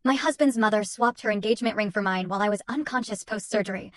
My husband's mother swapped her engagement ring for mine while I was unconscious post-surgery.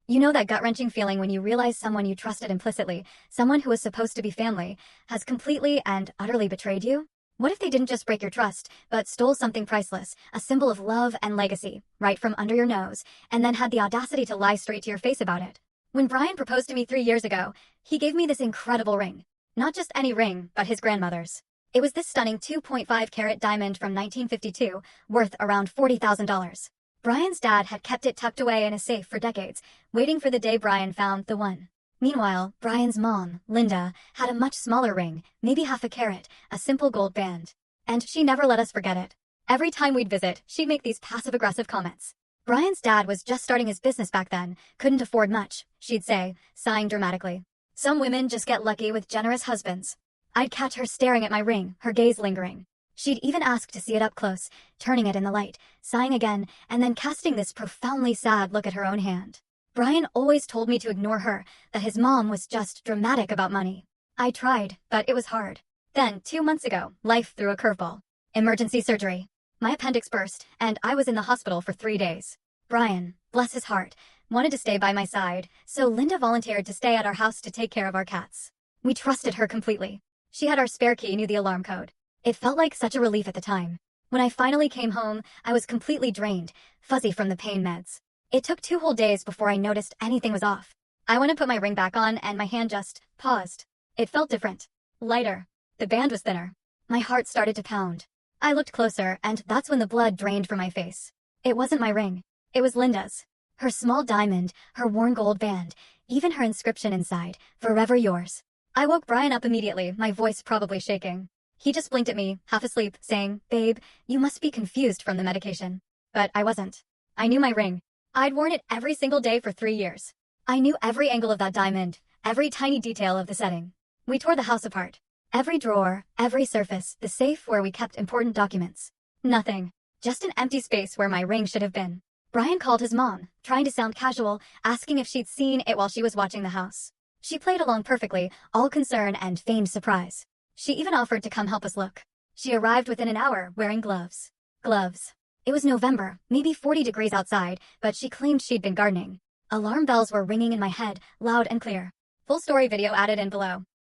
You know that gut-wrenching feeling when you realize someone you trusted implicitly, someone who was supposed to be family, has completely and utterly betrayed you? What if they didn't just break your trust, but stole something priceless, a symbol of love and legacy, right from under your nose, and then had the audacity to lie straight to your face about it? When Brian proposed to me 3 years ago, he gave me this incredible ring. Not just any ring, but his grandmother's. It was this stunning 2.5-carat diamond from 1952, worth around $40,000. Brian's dad had kept it tucked away in a safe for decades, waiting for the day Brian found the one. Meanwhile, Brian's mom, Linda, had a much smaller ring, maybe half a carat, a simple gold band. And she never let us forget it. Every time we'd visit, she'd make these passive-aggressive comments. Brian's dad was just starting his business back then, couldn't afford much, she'd say, sighing dramatically. Some women just get lucky with generous husbands. I'd catch her staring at my ring, her gaze lingering. She'd even ask to see it up close, turning it in the light, sighing again, and then casting this profoundly sad look at her own hand. Brian always told me to ignore her, that his mom was just dramatic about money. I tried, but it was hard. Then, 2 months ago, life threw a curveball. Emergency surgery. My appendix burst, and I was in the hospital for 3 days. Brian, bless his heart, wanted to stay by my side, so Linda volunteered to stay at our house to take care of our cats. We trusted her completely. She had our spare key, knew the alarm code. It felt like such a relief at the time. When I finally came home, I was completely drained, fuzzy from the pain meds. It took 2 whole days before I noticed anything was off. I went to put my ring back on and my hand just paused. It felt different. Lighter. The band was thinner. My heart started to pound. I looked closer and that's when the blood drained from my face. It wasn't my ring. It was Linda's. Her small diamond, her worn gold band, even her inscription inside, forever yours. I woke Brian up immediately, my voice probably shaking. He just blinked at me, half asleep, saying, "Babe, you must be confused from the medication." But I wasn't. I knew my ring. I'd worn it every single day for 3 years. I knew every angle of that diamond, every tiny detail of the setting. We tore the house apart. Every drawer, every surface, the safe where we kept important documents. Nothing. Just an empty space where my ring should have been. Brian called his mom, trying to sound casual, asking if she'd seen it while she was watching the house. She played along perfectly, all concern and feigned surprise. She even offered to come help us look. She arrived within an hour, wearing gloves. Gloves. It was November, maybe 40 degrees outside, but she claimed she'd been gardening. Alarm bells were ringing in my head, loud and clear. Full story video added in below.